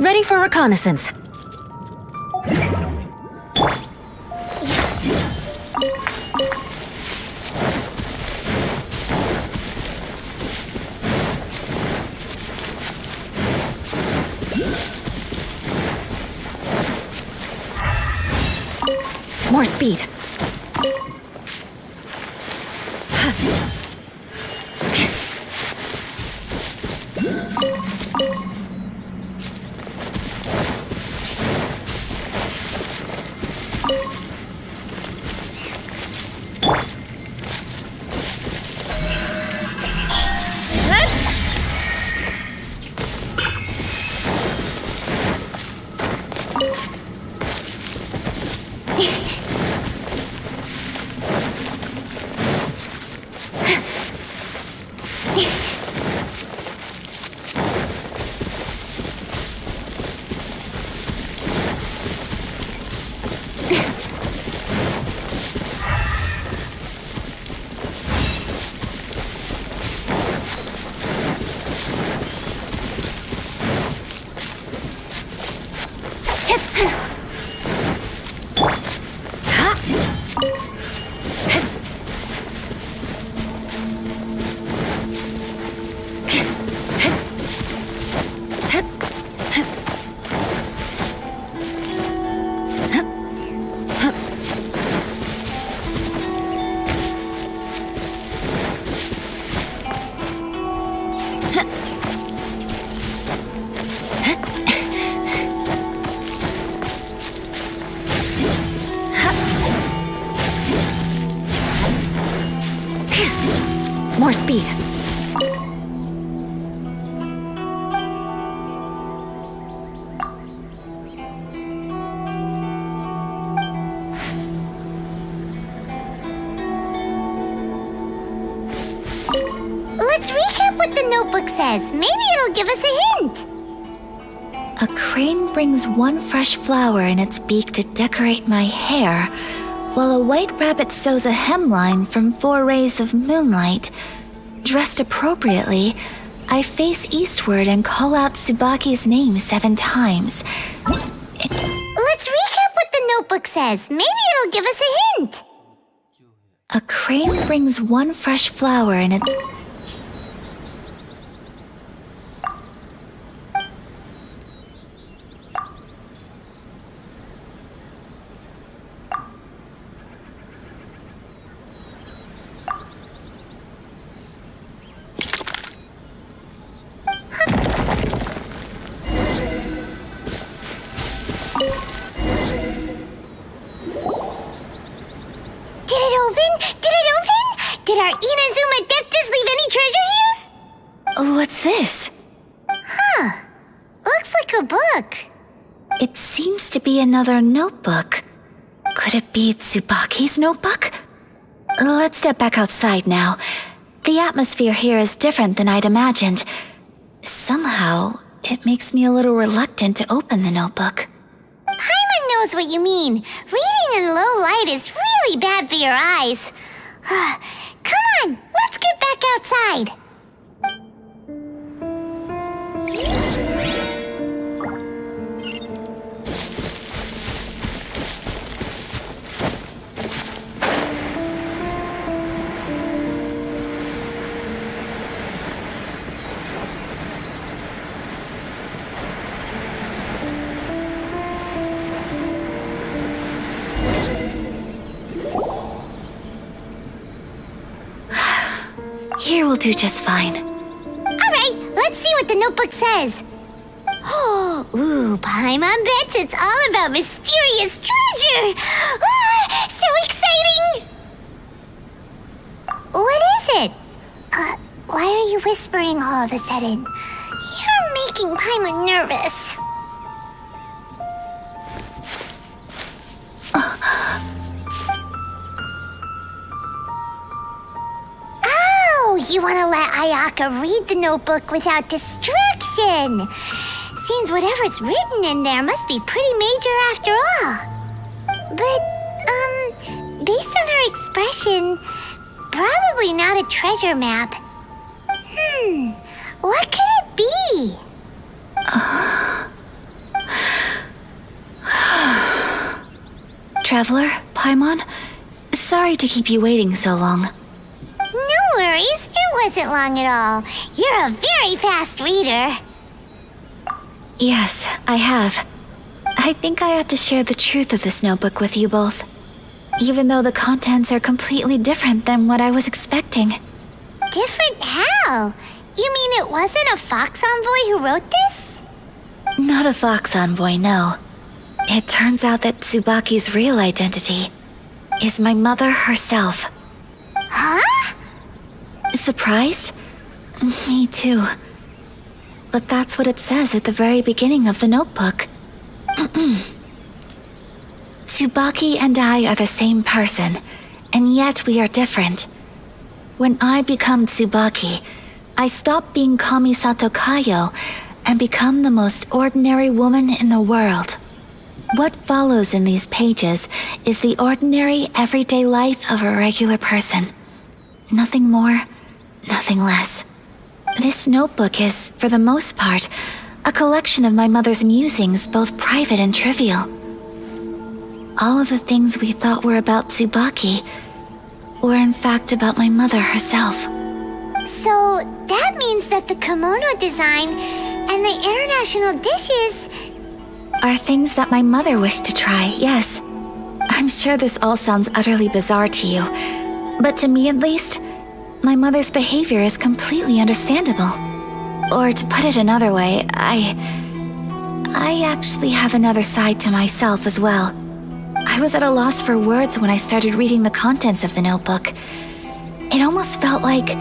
Ready for reconnaissance. More speed. More speed. Let's recap what the notebook says. Maybe it'll give us a hint. A crane brings one fresh flower in its beak to decorate my hair, while a white rabbit sews a hemline from 4 rays of moonlight. Dressed appropriately, I face eastward and call out Tsubaki's name 7 times. Let's recap what the notebook says. Maybe it'll give us a hint. A crane brings one fresh flower in its... Did our Inazuma Adeptus leave any treasure here? What's this? Looks like a book. It seems to be another notebook. Could it be Tsubaki's notebook? Let's step back outside now. The atmosphere here is different than I'd imagined. Somehow, it makes me a little reluctant to open the notebook. Paimon knows what you mean. Reading in low light is really bad for your eyes. Come on, let's get back outside. Here will do just fine. Alright, let's see what the notebook says. Ooh, Paimon bets it's all about mysterious treasure. So exciting! What is it? Why are you whispering all of a sudden? You're making Paimon nervous. You want to let Ayaka read the notebook without distraction. Seems whatever's written in there must be pretty major after all. But, based on her expression, probably not a treasure map. What could it be? Traveler, Paimon, sorry to keep you waiting so long. No worries, it wasn't long at all. You're a very fast reader. Yes, I have. I think I ought to share the truth of this notebook with you both, even though the contents are completely different than what I was expecting. Different how? You mean it wasn't a fox envoy who wrote this? Not a fox envoy, no. It turns out that Tsubaki's real identity is my mother herself. Huh? Surprised? Me too. But that's what it says at the very beginning of the notebook. Tsubaki and I are the same person, and yet we are different. When I become Tsubaki, I stop being Kamisato Kayo and become the most ordinary woman in the world. What follows in these pages is the ordinary, everyday life of a regular person. Nothing more, nothing less. This notebook is, for the most part, a collection of my mother's musings, both private and trivial. All of the things we thought were about Tsubaki were in fact about my mother herself. So that means that the kimono design and the international dishes are things that my mother wished to try, yes. I'm sure this all sounds utterly bizarre to you, but to me at least, my mother's behavior is completely understandable. Or to put it another way, I actually have another side to myself as well. I was at a loss for words when I started reading the contents of the notebook. It almost felt like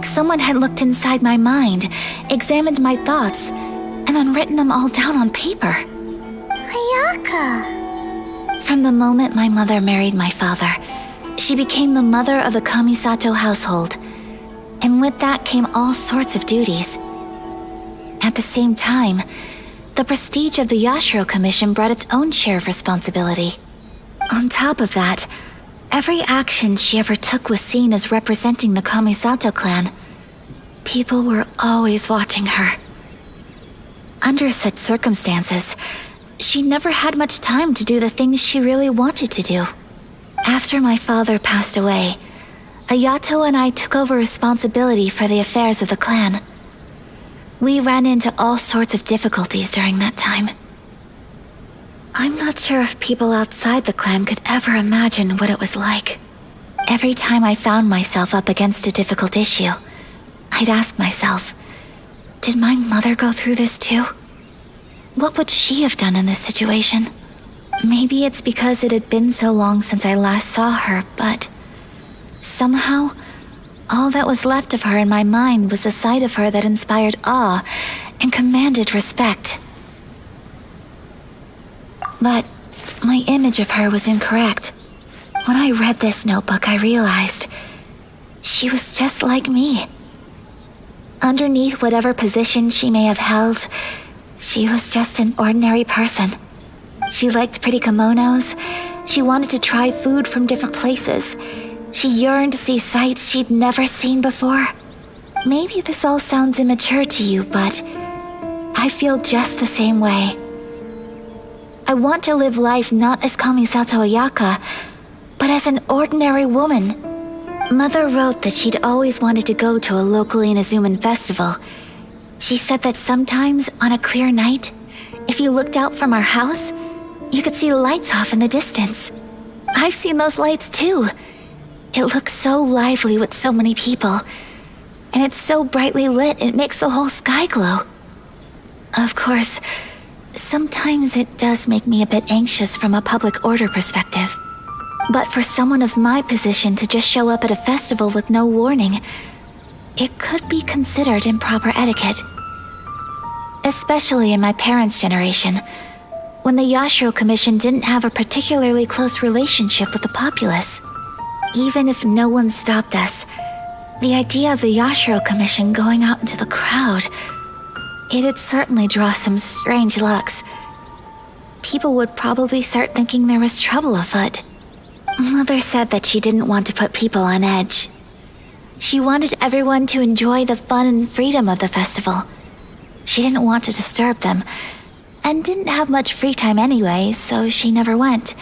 someone had looked inside my mind, examined my thoughts, and then written them all down on paper. Ayaka. From the moment my mother married my father, she became the mother of the Kamisato household, and with that came all sorts of duties. At the same time, the prestige of the Yashiro Commission brought its own share of responsibility. On top of that, every action she ever took was seen as representing the Kamisato clan. People were always watching her. Under such circumstances, she never had much time to do the things she really wanted to do. After my father passed away, Ayato and I took over responsibility for the affairs of the clan. We ran into all sorts of difficulties during that time. I'm not sure if people outside the clan could ever imagine what it was like. Every time I found myself up against a difficult issue, I'd ask myself, did my mother go through this too? What would she have done in this situation? Maybe it's because it had been so long since I last saw her, but somehow, all that was left of her in my mind was the sight of her that inspired awe and commanded respect. But my image of her was incorrect. When I read this notebook, I realized she was just like me. Underneath whatever position she may have held, she was just an ordinary person. She liked pretty kimonos. She wanted to try food from different places. She yearned to see sights she'd never seen before. Maybe this all sounds immature to you, but I feel just the same way. I want to live life not as Kamisato Ayaka, but as an ordinary woman. Mother wrote that she'd always wanted to go to a local Inazuman festival. She said that sometimes, on a clear night, if you looked out from our house, you could see lights off in the distance. I've seen those lights too. It looks so lively with so many people, and it's so brightly lit it makes the whole sky glow. Of course, sometimes it does make me a bit anxious from a public order perspective. But for someone of my position to just show up at a festival with no warning, it could be considered improper etiquette. Especially in my parents' generation, when the Yashiro Commission didn't have a particularly close relationship with the populace. Even if no one stopped us, the idea of the Yashiro Commission going out into the crowd, it'd certainly draw some strange looks. People would probably start thinking there was trouble afoot. Mother said that she didn't want to put people on edge. She wanted everyone to enjoy the fun and freedom of the festival. She didn't want to disturb them, and didn't have much free time anyway, so she never went.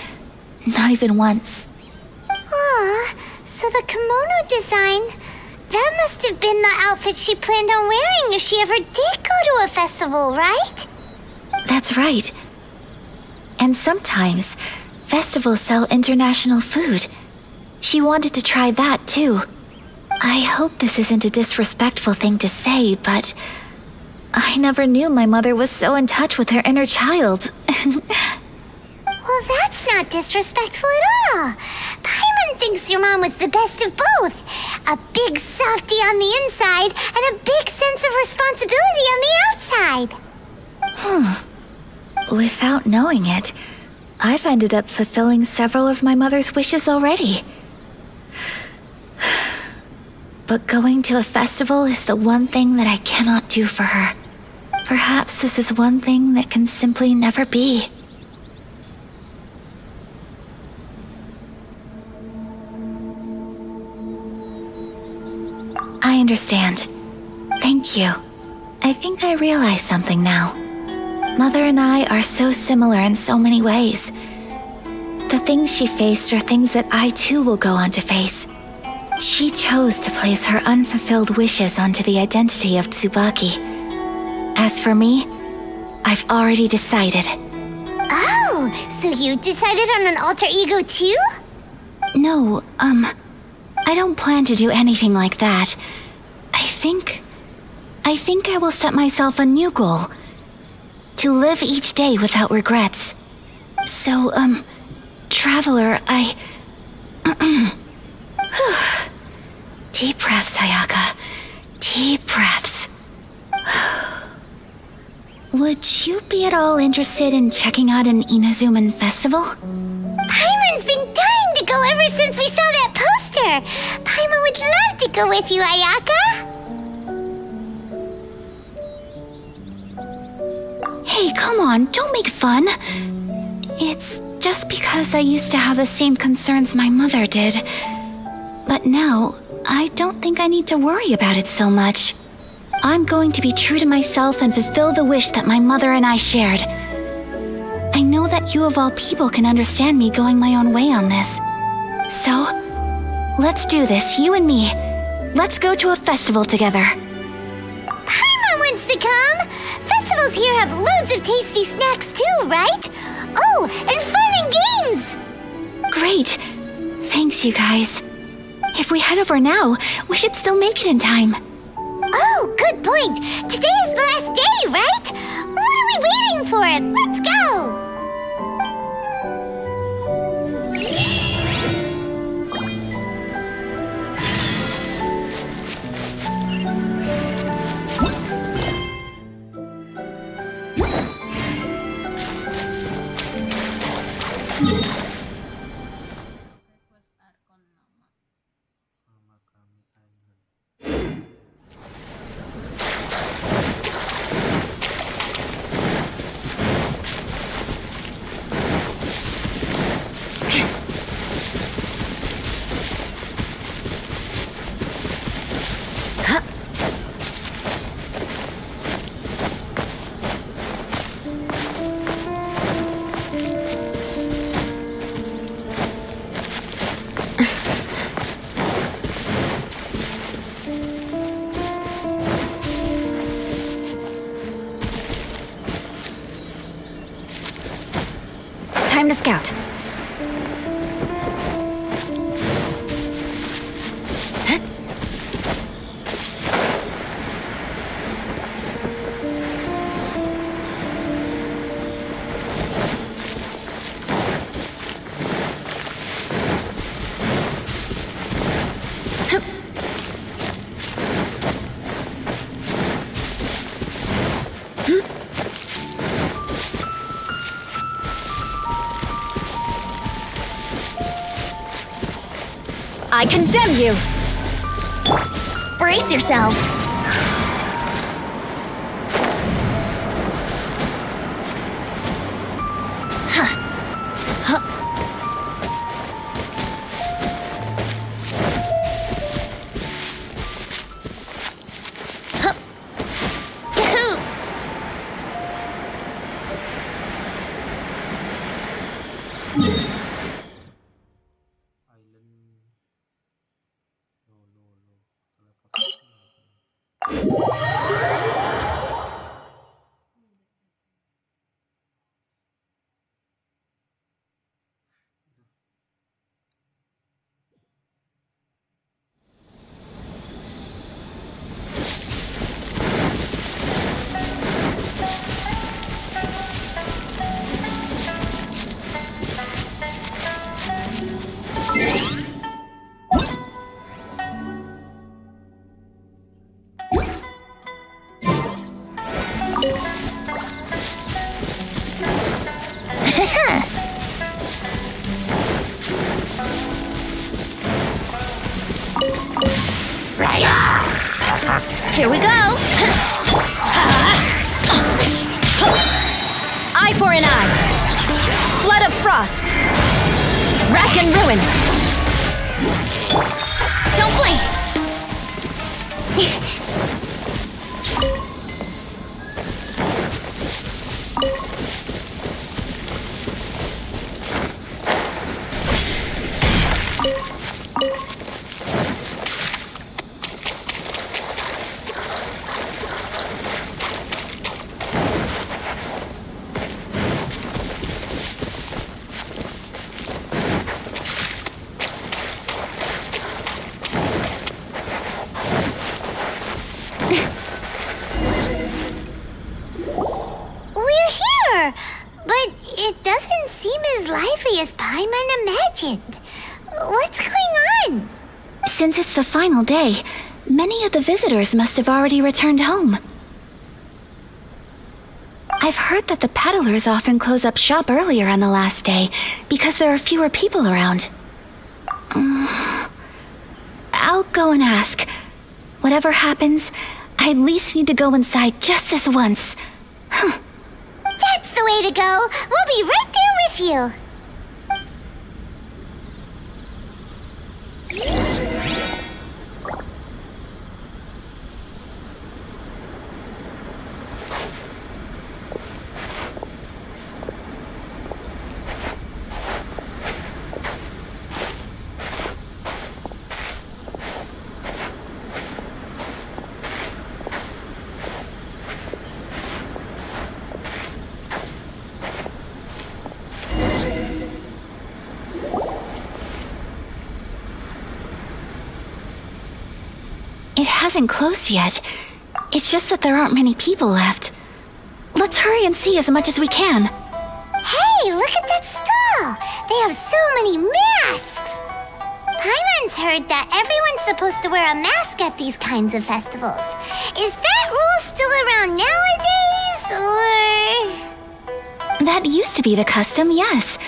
Not even once. Aw, so the kimono design, that must have been the outfit she planned on wearing if she ever did go to a festival, right? That's right. And sometimes, festivals sell international food. She wanted to try that too. I hope this isn't a disrespectful thing to say, but I never knew my mother was so in touch with her inner child. Well, that's not disrespectful at all. Paimon thinks your mom was the best of both. A big softie on the inside and a big sense of responsibility on the outside. Without knowing it, I've ended up fulfilling several of my mother's wishes already. But going to a festival is the one thing that I cannot do for her. Perhaps this is one thing that can simply never be. I understand. Thank you. I think I realize something now. Mother and I are so similar in so many ways. The things she faced are things that I too will go on to face. She chose to place her unfulfilled wishes onto the identity of Tsubaki. As for me, I've already decided. Oh, so you decided on an alter ego too? No, I don't plan to do anything like that. I think I will set myself a new goal. To live each day without regrets. So, Traveler, Deep breaths, Ayaka. Deep breaths. Would you be at all interested in checking out an Inazuman festival? Paimon's been dying to go ever since we saw that poster. Paimon would love to go with you, Ayaka. Hey, come on, don't make fun. It's just because I used to have the same concerns my mother did. But now, I don't think I need to worry about it so much. I'm going to be true to myself and fulfill the wish that my mother and I shared. I know that you of all people can understand me going my own way on this. So, let's do this, you and me. Let's go to a festival together. Paimon wants to come! Festivals here have loads of tasty snacks too, right? Oh, and fun and games! Great. Thanks, you guys. If we head over now, we should still make it in time. Oh, good point. Today is the last day, right? What are we waiting for? Let's go! Time to scout. I condemn you! Brace yourselves! Here we go! Eye for an eye! Flood of frost! Rack and ruin! Don't blink! But it doesn't seem as lively as Paimon imagined. What's going on? Since it's the final day, many of the visitors must have already returned home. I've heard that the peddlers often close up shop earlier on the last day because there are fewer people around. I'll go and ask. Whatever happens, I at least need to go inside just this once. That's the way to go. We'll be right there with you. It hasn't closed yet. It's just that there aren't many people left. Let's hurry and see as much as we can. Hey, look at that stall! They have so many masks! Paimon's heard that everyone's supposed to wear a mask at these kinds of festivals. Is that rule still around nowadays, or...? That used to be the custom, yes.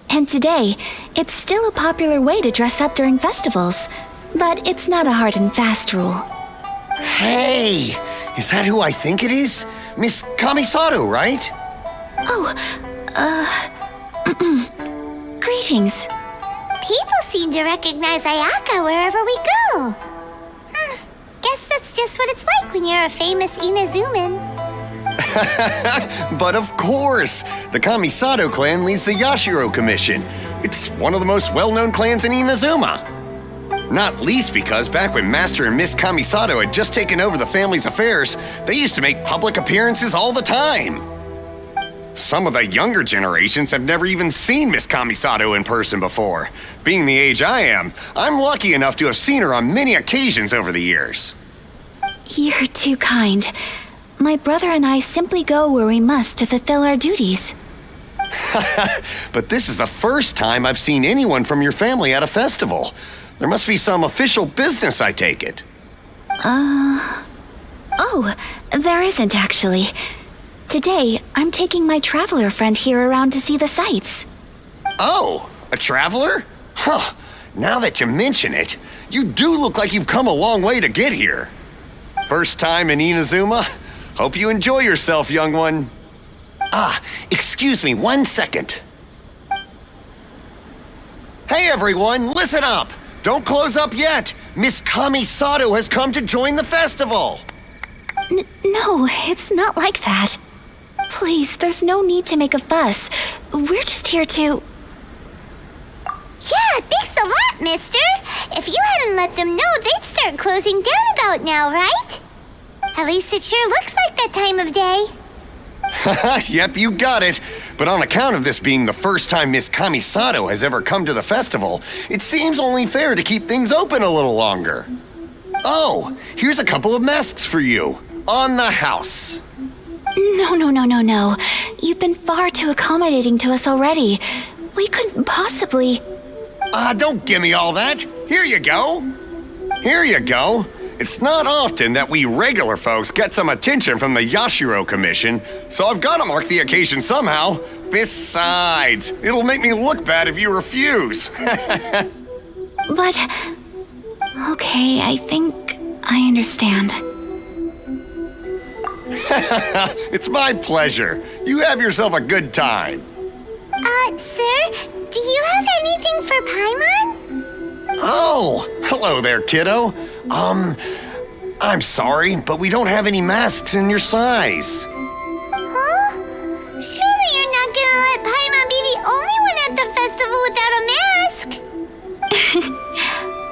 And today, it's still a popular way to dress up during festivals. But it's not a hard and fast rule. Hey! Is that who I think it is? Miss Kamisato, right? Oh, greetings. People seem to recognize Ayaka wherever we go. Guess that's just what it's like when you're a famous Inazuman. But of course! The Kamisato clan leads the Yashiro Commission. It's one of the most well-known clans in Inazuma. Not least because back when Master and Miss Kamisato had just taken over the family's affairs, they used to make public appearances all the time. Some of the younger generations have never even seen Miss Kamisato in person before. Being the age I am, I'm lucky enough to have seen her on many occasions over the years. You're too kind. My brother and I simply go where we must to fulfill our duties. But this is the first time I've seen anyone from your family at a festival. There must be some official business, I take it. Oh, there isn't actually. Today, I'm taking my traveler friend here around to see the sights. Oh, a traveler? Huh. Now that you mention it, you do look like you've come a long way to get here. First time in Inazuma? Hope you enjoy yourself, young one. Excuse me 1 second. Hey everyone, listen up! Don't close up yet! Miss Kamisato has come to join the festival! No, it's not like that. Please, there's no need to make a fuss. We're just here to... Yeah, thanks a lot, mister. If you hadn't let them know, they'd start closing down about now, right? At least it sure looks like that time of day. Yep, you got it. But on account of this being the first time Miss Kamisato has ever come to the festival, it seems only fair to keep things open a little longer. Oh, here's a couple of masks for you. On the house. No. You've been far too accommodating to us already. We couldn't possibly... Don't give me all that. Here you go. Here you go. It's not often that we regular folks get some attention from the Yashiro Commission, so I've got to mark the occasion somehow. Besides, it'll make me look bad if you refuse. But... Okay, I think I understand. It's my pleasure. You have yourself a good time. Sir, do you have anything for Paimon? Oh, hello there, kiddo. I'm sorry, but we don't have any masks in your size. Huh? Surely you're not gonna let Paimon be the only one at the festival without a mask?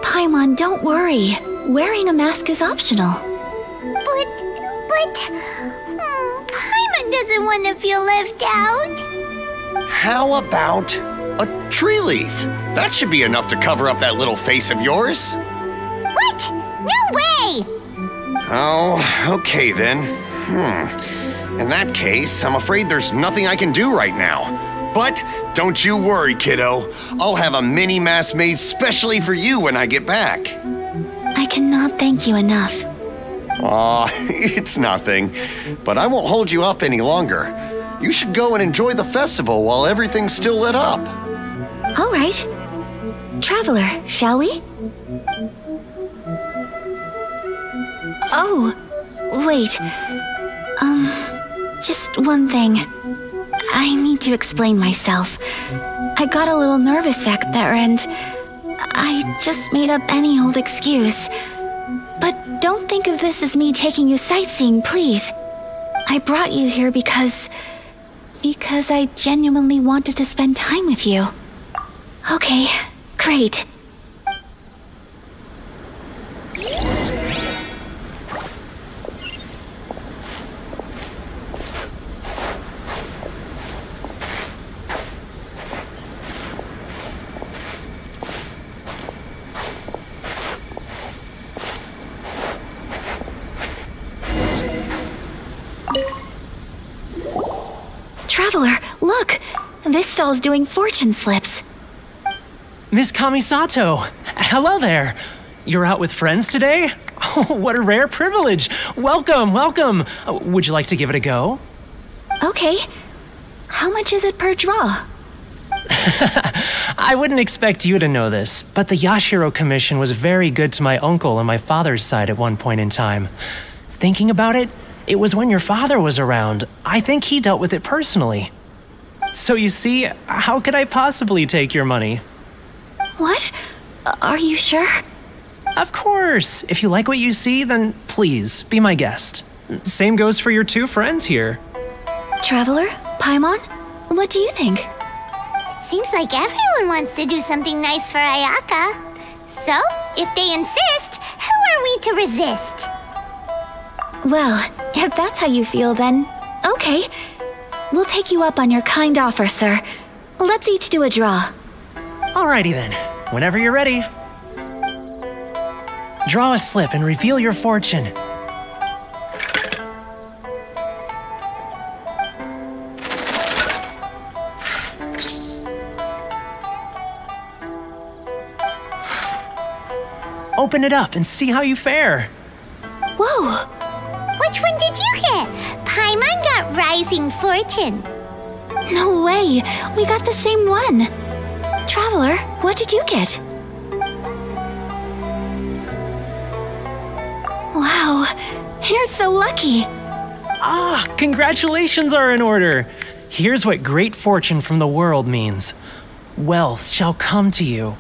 Paimon, don't worry. Wearing a mask is optional. But, Paimon doesn't want to feel left out. How about a tree leaf? That should be enough to cover up that little face of yours. What? No way! Oh, okay then. In that case, I'm afraid there's nothing I can do right now. But don't you worry, kiddo. I'll have a mini mask made specially for you when I get back. I cannot thank you enough. Aw, it's nothing. But I won't hold you up any longer. You should go and enjoy the festival while everything's still lit up. All right. Traveler, shall we? Oh, wait. Just one thing. I need to explain myself. I got a little nervous back there and I just made up any old excuse. But don't think of this as me taking you sightseeing, please. I brought you here because I genuinely wanted to spend time with you. Okay, great. Traveler, look! This stall's doing fortune slips. Miss Kamisato! Hello there! You're out with friends today? Oh, what a rare privilege! Welcome! Would you like to give it a go? Okay. How much is it per draw? I wouldn't expect you to know this, but the Yashiro Commission was very good to my uncle on my father's side at one point in time. Thinking about it, it was when your father was around. I think he dealt with it personally. So you see, how could I possibly take your money? What? Are you sure? Of course! If you like what you see, then please, be my guest. Same goes for your two friends here. Traveler? Paimon? What do you think? It seems like everyone wants to do something nice for Ayaka. So, if they insist, who are we to resist? Well, if that's how you feel, then okay. We'll take you up on your kind offer, sir. Let's each do a draw. Alrighty then, whenever you're ready. Draw a slip and reveal your fortune. Open it up and see how you fare. Whoa! Which one did you get? Paimon got Rising Fortune. No way! We got the same one! Traveler, what did you get? Wow, you're so lucky! Congratulations are in order. Here's what great fortune from the world means. Wealth shall come to you.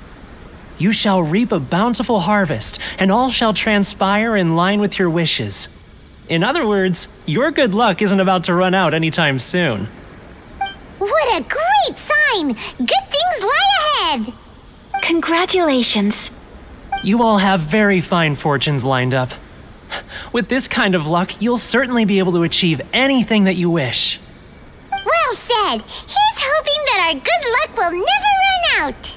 You shall reap a bountiful harvest, and all shall transpire in line with your wishes. In other words, your good luck isn't about to run out anytime soon. What a great sign! Good things lie ahead! Congratulations. You all have very fine fortunes lined up. With this kind of luck, you'll certainly be able to achieve anything that you wish. Well said. Here's hoping that our good luck will never run out.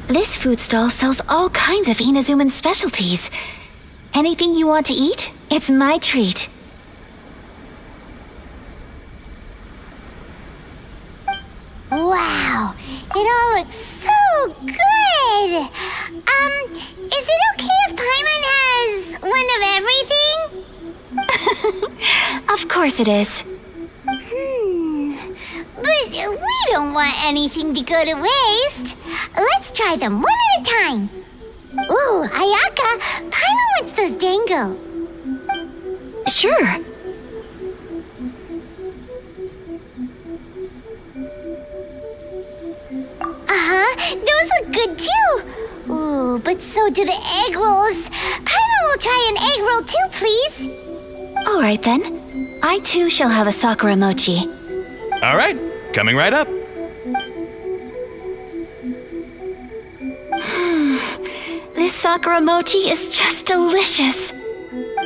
This food stall sells all kinds of Inazuman specialties. Anything you want to eat, it's my treat. Wow, it all looks so good. Is it okay if Paimon has one of everything? Of course it is. But we don't want anything to go to waste. Let's try them one at a time. Ooh, Ayaka, Paimon wants those dango. Sure. Those look good too. Ooh, but so do the egg rolls. Paimon will try an egg roll too, please. All right then. I too shall have a sakura mochi. All right, coming right up. This sakura mochi is just delicious.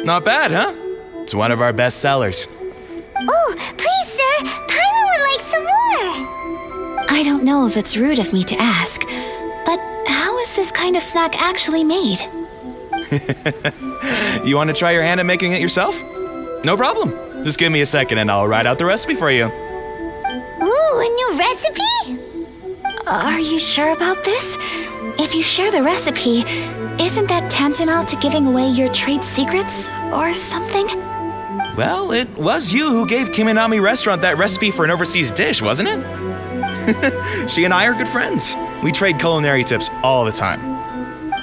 Not bad, huh? It's one of our best sellers. Oh, please, sir. Paimon would like some more. I don't know if it's rude of me to ask, but how is this kind of snack actually made? You want to try your hand at making it yourself? No problem. Just give me a second and I'll write out the recipe for you. Ooh, a new recipe? Are you sure about this? If you share the recipe, isn't that tantamount to giving away your trade secrets or something? Well, it was you who gave Kiminami Restaurant that recipe for an overseas dish, wasn't it? She and I are good friends. We trade culinary tips all the time.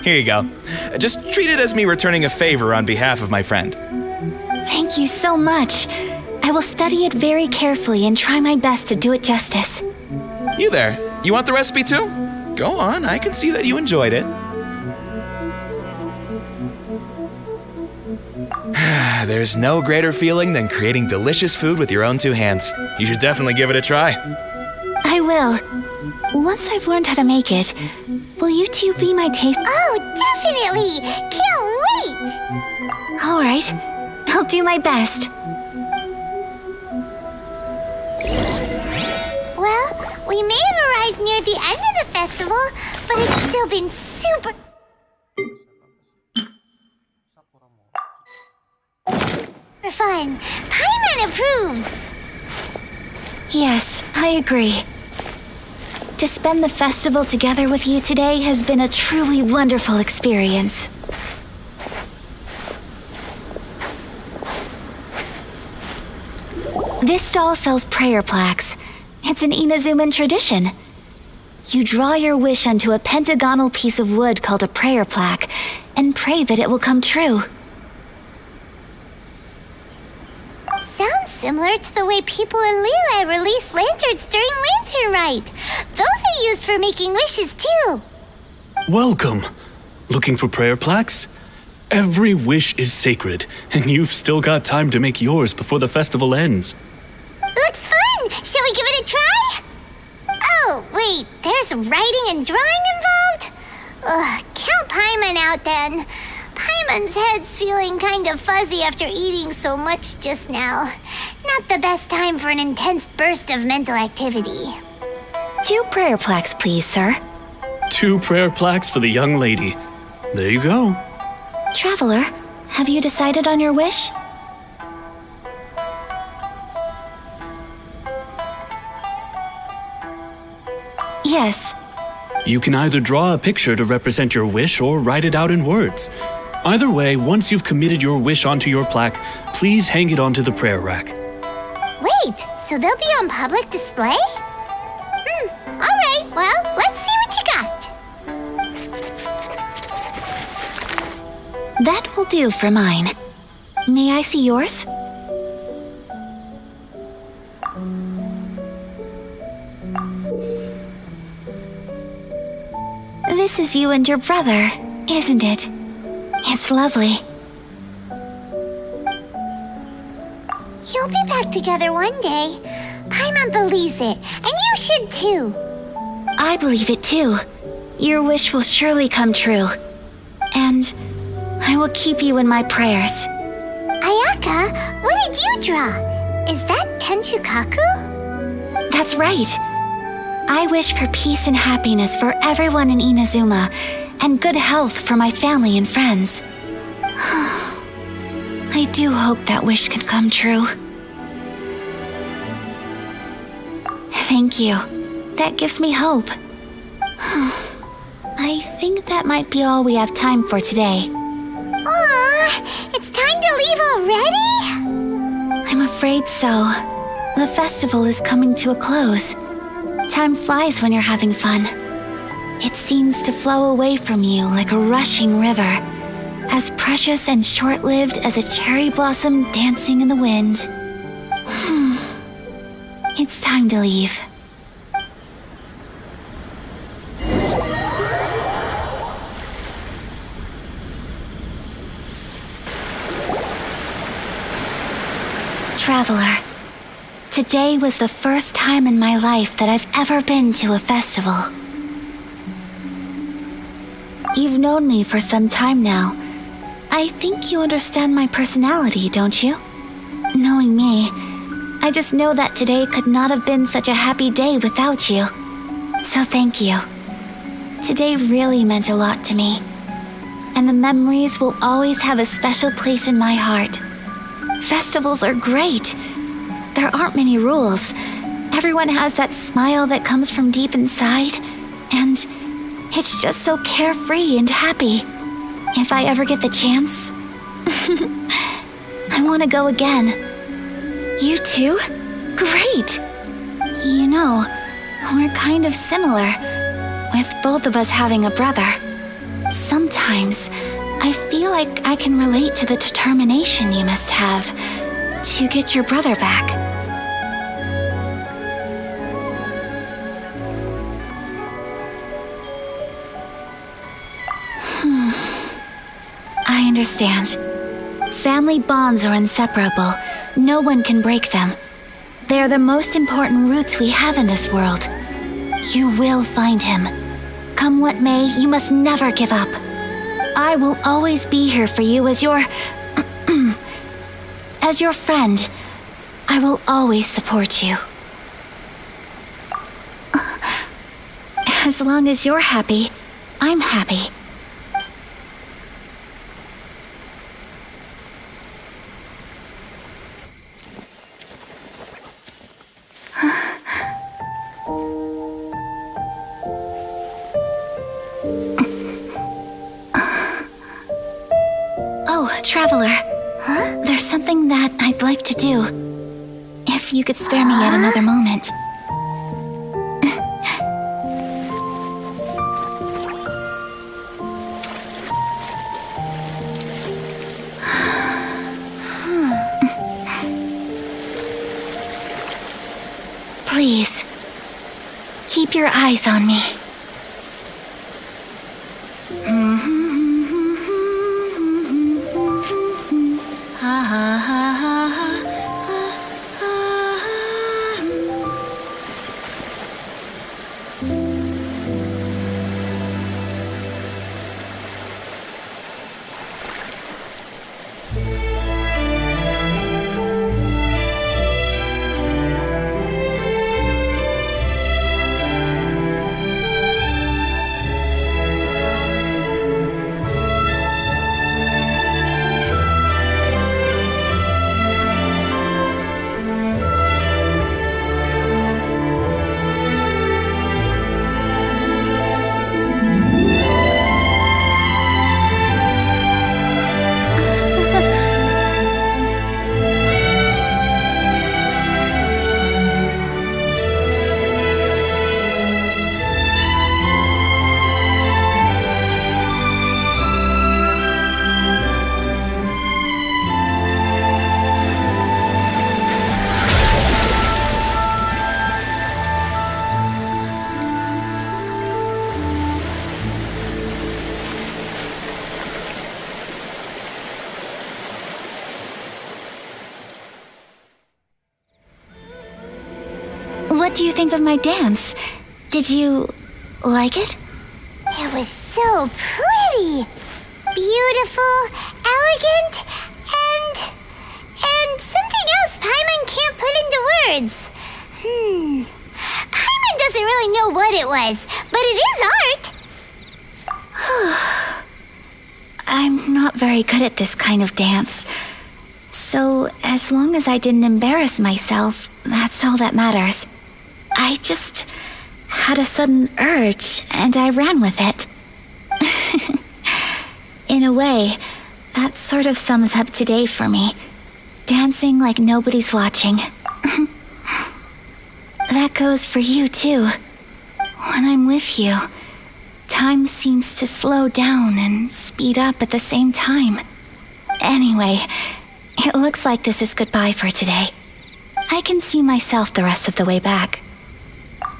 Here you go. Just treat it as me returning a favor on behalf of my friend. Thank you so much. I will study it very carefully and try my best to do it justice. You there, you want the recipe too? Go on, I can see that you enjoyed it. There's no greater feeling than creating delicious food with your own two hands. You should definitely give it a try. I will. Once I've learned how to make it, will you two be my taste? Oh, definitely! Can't wait! All right, I'll do my best. Well, we may have arrived near the end of the festival, but it's still been super fun. Paimon approves. Yes, I agree. To spend the festival together with you today has been a truly wonderful experience. This stall sells prayer plaques. It's an Inazuman tradition. You draw your wish onto a pentagonal piece of wood called a prayer plaque and pray that it will come true. Sounds similar to the way people in Liyue release lanterns during Lantern Rite. Those are used for making wishes too. Welcome. Looking for prayer plaques? Every wish is sacred, and you've still got time to make yours before the festival ends. Looks fun! Shall we give it a try? Oh, wait, there's writing and drawing involved? Ugh, count Paimon out then. Paimon's head's feeling kind of fuzzy after eating so much just now. Not the best time for an intense burst of mental activity. 2 prayer plaques, please, sir. 2 prayer plaques for the young lady. There you go. Traveler, have you decided on your wish? Yes. You can either draw a picture to represent your wish or write it out in words. Either way, once you've committed your wish onto your plaque, please hang it onto the prayer rack. Wait, so they'll be on public display? All right, well, let's see what you got. That will do for mine. May I see yours? This is you and your brother, isn't it? It's lovely. You'll be back together one day. Paimon believes it, and you should too. I believe it too. Your wish will surely come true. And I will keep you in my prayers. Ayaka, what did you draw? Is that Tenchukaku? That's right. I wish for peace and happiness for everyone in Inazuma, and good health for my family and friends. I do hope that wish can come true. Thank you. That gives me hope. I think that might be all we have time for today. Aw, it's time to leave already? I'm afraid so. The festival is coming to a close. Time flies when you're having fun. It seems to flow away from you like a rushing river, as precious and short-lived as a cherry blossom dancing in the wind. It's time to leave. Traveler, today was the first time in my life that I've ever been to a festival. You've known me for some time now. I think you understand my personality, don't you? Knowing me, I just know that today could not have been such a happy day without you. So thank you. Today really meant a lot to me. And the memories will always have a special place in my heart. Festivals are great. There aren't many rules. Everyone has that smile that comes from deep inside, and it's just so carefree and happy. If I ever get the chance, I want to go again. You too? Great! You know, we're kind of similar, with both of us having a brother. Sometimes, I feel like I can relate to the determination you must have to get your brother back. I understand. Family bonds are inseparable. No one can break them. They are the most important roots we have in this world. You will find him. Come what may, you must never give up. I will always be here for you as your... as your friend. I will always support you. As long as you're happy, I'm happy. Traveler, there's something that I'd like to do. If you could spare me yet another moment. Please, keep your eyes on me. What do you think of my dance? Did you like it? It was so pretty. Beautiful, elegant, and something else Paimon can't put into words. Paimon doesn't really know what it was, but it is art. I'm not very good at this kind of dance. So, as long as I didn't embarrass myself, that's all that matters. I just had a sudden urge, and I ran with it. In a way, that sort of sums up today for me. Dancing like nobody's watching. That goes for you, too. When I'm with you, time seems to slow down and speed up at the same time. Anyway, it looks like this is goodbye for today. I can see myself the rest of the way back.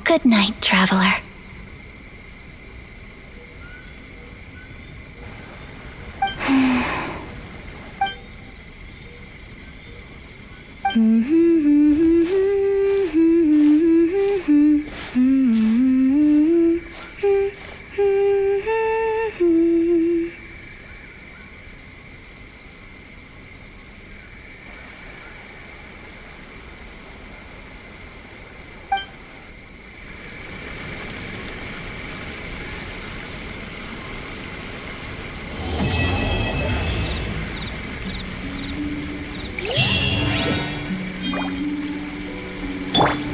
Good night, traveler.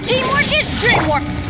Teamwork is dreamwork!